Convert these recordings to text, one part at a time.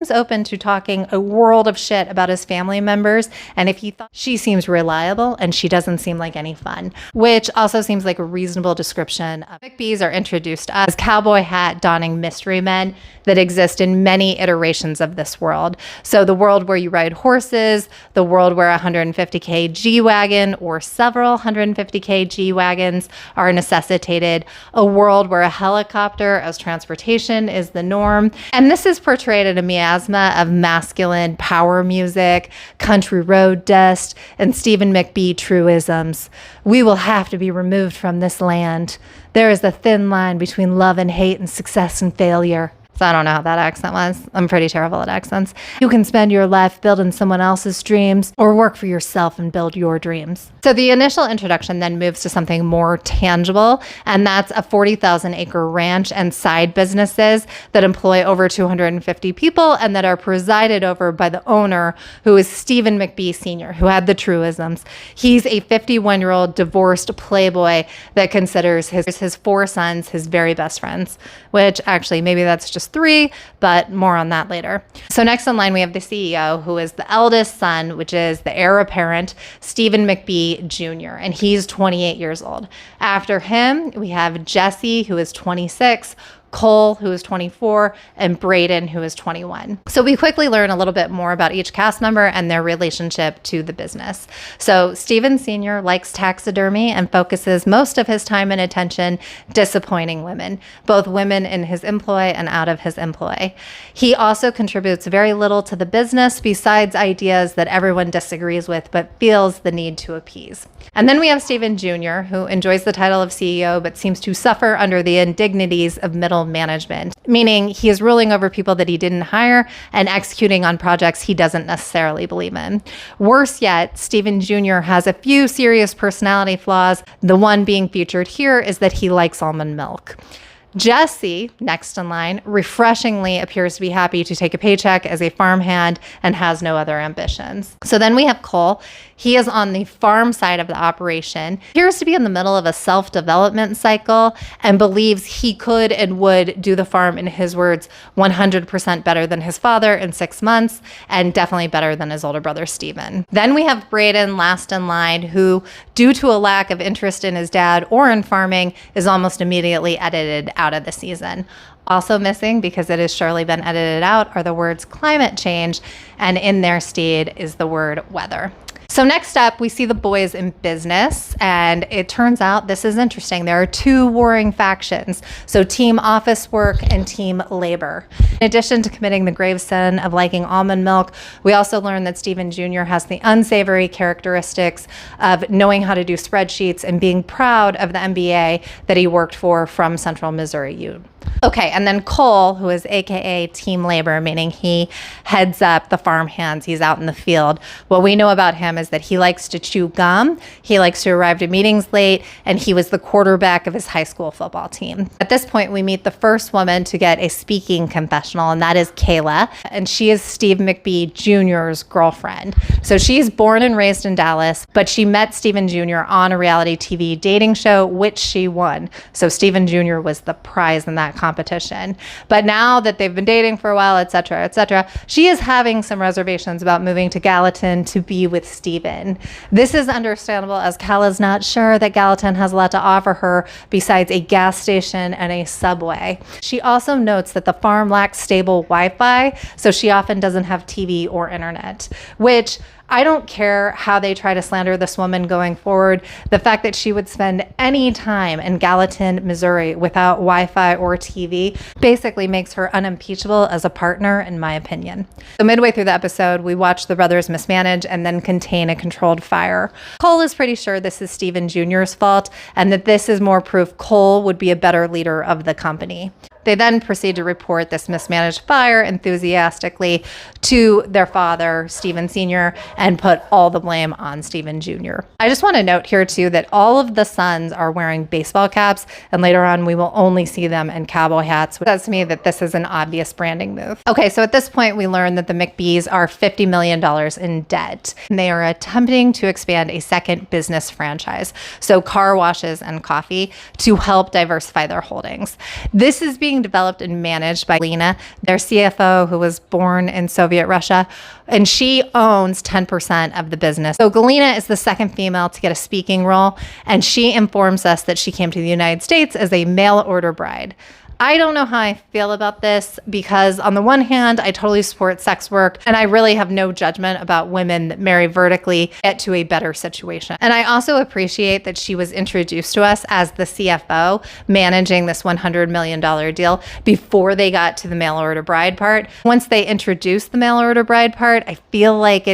open to talking a world of shit about his family members, and if he thought she seems reliable and she doesn't seem like any fun, which also seems like a reasonable description. McBees are introduced as cowboy hat donning mystery men that exist in many iterations of this world. So the world where you ride horses, the world where 150K G-Wagon or several 150K G-Wagons are necessitated, a world where a helicopter as transportation is the norm. And this is portrayed in a miasma of masculine power music, country road dust, and Stephen McBee truisms. We will have to be removed from this land. There is a thin line between love and hate and success and failure. So I don't know how that accent was. I'm pretty terrible at accents. You can spend your life building someone else's dreams or work for yourself and build your dreams. So the initial introduction then moves to something more tangible, and that's a 40,000 acre ranch and side businesses that employ over 250 people and that are presided over by the owner, who is Stephen McBee Sr., who had the truisms. He's a 51-year-old divorced playboy that considers his 4 sons his very best friends, which actually maybe that's just 3, but more on that later. So next in line, we have the CEO, who is the eldest son, which is the heir apparent, Stephen McBee Jr., and he's 28 years old. After him, we have Jesse, who is 26, Cole, who is 24, and Braden, who is 21. So we quickly learn a little bit more about each cast member and their relationship to the business. So Stephen Sr. likes taxidermy and focuses most of his time and attention disappointing women, both women in his employ and out of his employ. He also contributes very little to the business besides ideas that everyone disagrees with but feels the need to appease. And then we have Stephen Jr., who enjoys the title of CEO but seems to suffer under the indignities of middle management, meaning he is ruling over people that he didn't hire and executing on projects he doesn't necessarily believe in. Worse yet, Stephen Jr. has a few serious personality flaws. The one being featured here is that he likes almond milk. Jesse, next in line, refreshingly appears to be happy to take a paycheck as a farmhand and has no other ambitions. So then we have Cole. He is on the farm side of the operation, appears to be in the middle of a self-development cycle, and believes he could and would do the farm, in his words, 100% better than his father in 6 months, and definitely better than his older brother, Stephen. Then we have Braden, last in line, who, due to a lack of interest in his dad or in farming, is almost immediately edited out of the season. Also missing, because it has surely been edited out, are the words climate change, and in their stead is the word weather. So next up, we see the boys in business, and it turns out this is interesting. There are 2 warring factions, so team office work and team labor. In addition to committing the grave sin of liking almond milk, we also learn that Stephen Jr. has the unsavory characteristics of knowing how to do spreadsheets and being proud of the MBA that he worked for from Central Missouri U. Okay, and then Cole, who is AKA team labor, meaning he heads up the farm hands, he's out in the field. What we know about him is that he likes to chew gum, he likes to arrive to meetings late, and he was the quarterback of his high school football team. At this point, we meet the first woman to get a speaking confessional, and that is Kayla, and she is Steve McBee Jr.'s girlfriend. So she's born and raised in Dallas, but she met Stephen Jr. on a reality TV dating show, which she won. So Stephen Jr. was the prize in that competition. But now that they've been dating for a while, etc., she is having some reservations about moving to Gallatin to be with Stephen. This is understandable, as Cal is not sure that Gallatin has a lot to offer her besides a gas station and a Subway. She also notes that the farm lacks stable Wi-Fi, so she often doesn't have TV or internet, which I don't care how they try to slander this woman going forward. The fact that she would spend any time in Gallatin, Missouri without Wi-Fi or TV basically makes her unimpeachable as a partner, in my opinion. So midway through the episode, we watch the brothers mismanage and then contain a controlled fire. Cole is pretty sure this is Stephen Jr.'s fault and that this is more proof Cole would be a better leader of the company. They then proceed to report this mismanaged fire enthusiastically to their father, Stephen Sr., and put all the blame on Stephen Jr. I just want to note here, too, that all of the sons are wearing baseball caps, and later on we will only see them in cowboy hats, which says to me that this is an obvious branding move. Okay, so at this point, we learn that the McBees are $50 million in debt, and they are attempting to expand a second business franchise, so car washes and coffee, to help diversify their holdings. This is being being developed and managed by Lena, their CFO, who was born in Soviet Russia, and she owns 10% of the business. So Galena is the second female to get a speaking role, and she informs us that she came to the United States as a mail order bride. I don't know how I feel about this because on the one hand, I totally support sex work and I really have no judgment about women that marry vertically get to a better situation. And I also appreciate that she was introduced to us as the CFO managing this $100 million deal before they got to the mail order bride part. Once they introduced the mail order bride part, I feel like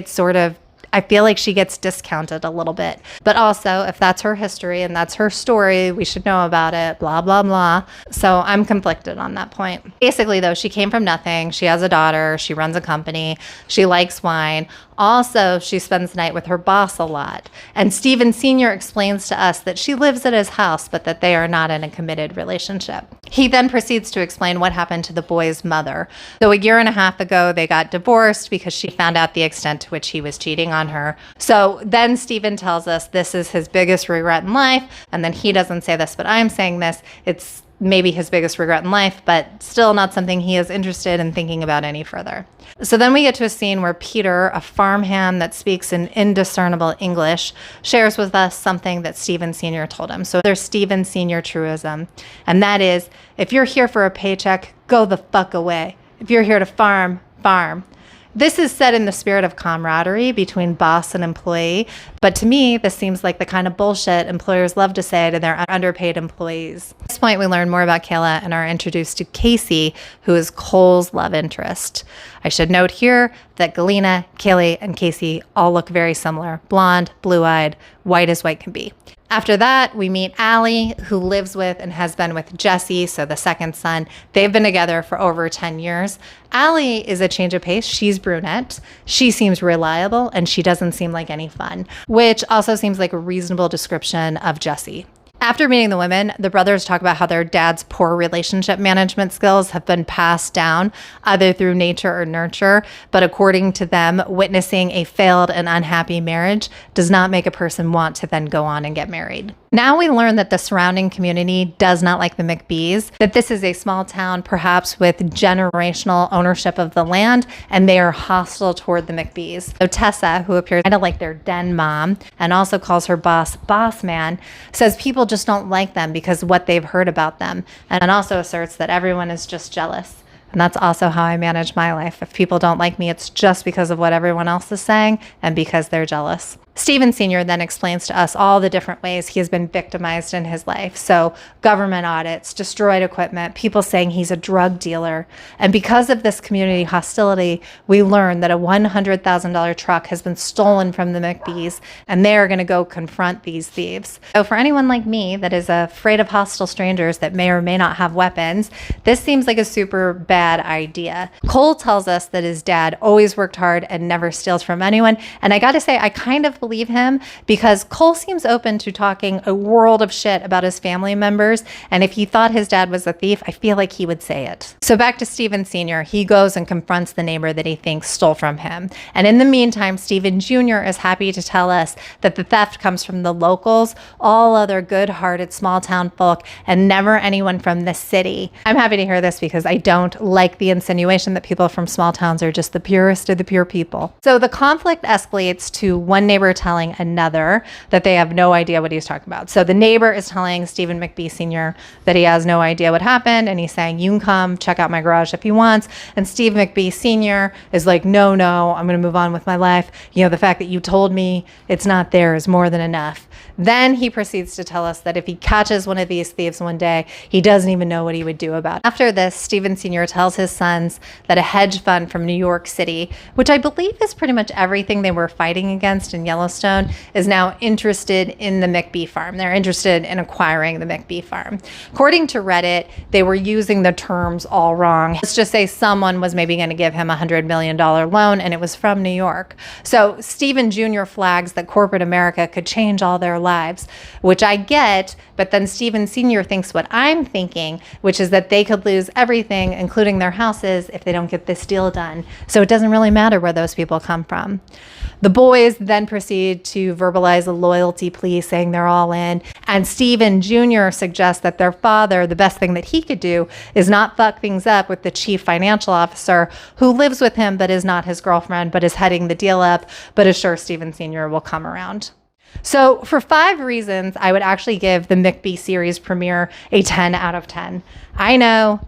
I feel like she gets discounted a little bit. But also, if that's her history and that's her story, we should know about it, blah, blah, blah. So I'm conflicted on that point. Basically, though, she came from nothing. She has a daughter. She runs a company. She likes wine. Also, she spends the night with her boss a lot. And Stephen Sr. explains to us that she lives at his house, but that they are not in a committed relationship. He then proceeds to explain what happened to the boy's mother. So a year and a half ago, they got divorced because she found out the extent to which he was cheating on her. So then Stephen tells us this is his biggest regret in life. And then he doesn't say this, but I'm saying this. It's maybe his biggest regret in life, but still not something he is interested in thinking about any further. So then we get to a scene where Peter, a farmhand that speaks in indiscernible English, shares with us something that Stephen Sr. told him. So there's Stephen Sr. truism, and that is, if you're here for a paycheck, go the fuck away. If you're here to farm, farm. This is said in the spirit of camaraderie between boss and employee, but to me, this seems like the kind of bullshit employers love to say to their underpaid employees. At this point, we learn more about Kayla and are introduced to Casey, who is Cole's love interest. I should note here that Galena, Kaylee, and Casey all look very similar. Blonde, blue-eyed, white as white can be. After that, we meet Allie, who lives with and has been with Jesse, so the second son. They've been together for over 10 years. Allie is a change of pace. She's brunette. She seems reliable, and she doesn't seem like any fun, which also seems like a reasonable description of Jesse. After meeting the women, the brothers talk about how their dad's poor relationship management skills have been passed down either through nature or nurture, but according to them, witnessing a failed and unhappy marriage does not make a person want to then go on and get married. Now we learn that the surrounding community does not like the McBees, that this is a small town perhaps with generational ownership of the land, and they are hostile toward the McBees. So Tessa, who appears kind of like their den mom and also calls her boss boss man, says people just don't like them because of what they've heard about them, and also asserts that everyone is just jealous. And that's also how I manage my life. If people don't like me, it's just because of what everyone else is saying and because they're jealous. Stephen Sr. then explains to us all the different ways he has been victimized in his life. So government audits, destroyed equipment, people saying he's a drug dealer. And because of this community hostility, we learn that a $100,000 truck has been stolen from the McBees, and they are going to go confront these thieves. So for anyone like me that is afraid of hostile strangers that may or may not have weapons, this seems like a super bad idea. Cole tells us that his dad always worked hard and never steals from anyone. And I got to say, I kind of believe him because Cole seems open to talking a world of shit about his family members, and if he thought his dad was a thief, I feel like he would say it. So back to Stephen Sr., he goes and confronts the neighbor that he thinks stole from him. And in the meantime, Stephen Jr. is happy to tell us that the theft comes from the locals, all other good-hearted small-town folk, and never anyone from the city. I'm happy to hear this because I don't like the insinuation that people from small towns are just the purest of the pure people. So the conflict escalates to one neighbor telling another that they have no idea what he's talking about. So the neighbor is telling Stephen McBee Sr. that he has no idea what happened, and he's saying, you can come check out my garage if he wants. And Steve McBee Sr. is like, no, I'm going to move on with my life. You know, the fact that you told me it's not there is more than enough. Then he proceeds to tell us that if he catches one of these thieves one day, he doesn't even know what he would do about it. After this, Stephen Sr. tells his sons that a hedge fund from New York City, which I believe is pretty much everything they were fighting against in Yellowstone, is now interested in the McBee farm. They're interested in acquiring the McBee farm. According to Reddit, they were using the terms all wrong. Let's just say someone was maybe going to give him a $100 million loan, and it was from New York. So Stephen Jr. flags that corporate America could change all their lives, which I get, but then Stephen Sr. thinks what I'm thinking, which is that they could lose everything, including their houses, if they don't get this deal done. So it doesn't really matter where those people come from. The boys then proceed proceed to verbalize a loyalty plea saying they're all in. And Steven Jr. suggests that their father, the best thing that he could do is not fuck things up with the chief financial officer who lives with him but is not his girlfriend, but is heading the deal up, but is sure Steven Sr. will come around. So for 5 reasons, I would actually give the McBee series premiere a 10 out of 10. I know,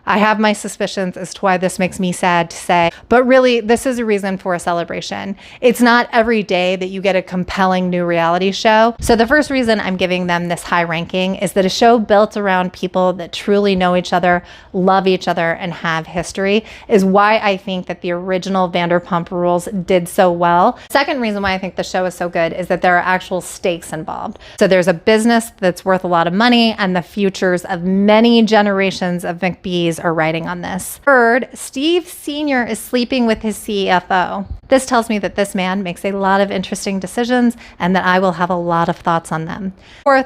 I have my suspicions as to why this makes me sad to say, but really this is a reason for a celebration. It's not every day that you get a compelling new reality show. So the first reason I'm giving them this high ranking is that a show built around people that truly know each other, love each other, and have history is why I think that the original Vanderpump Rules did so well. Second reason why I think the show is so good is that there are actual stakes involved. So there's a business that's worth a lot of money, and the futures of many generations of McBees are riding on this. Third, Steve Sr. is sleeping with his CFO. This tells me that this man makes a lot of interesting decisions and that I will have a lot of thoughts on them. Fourth,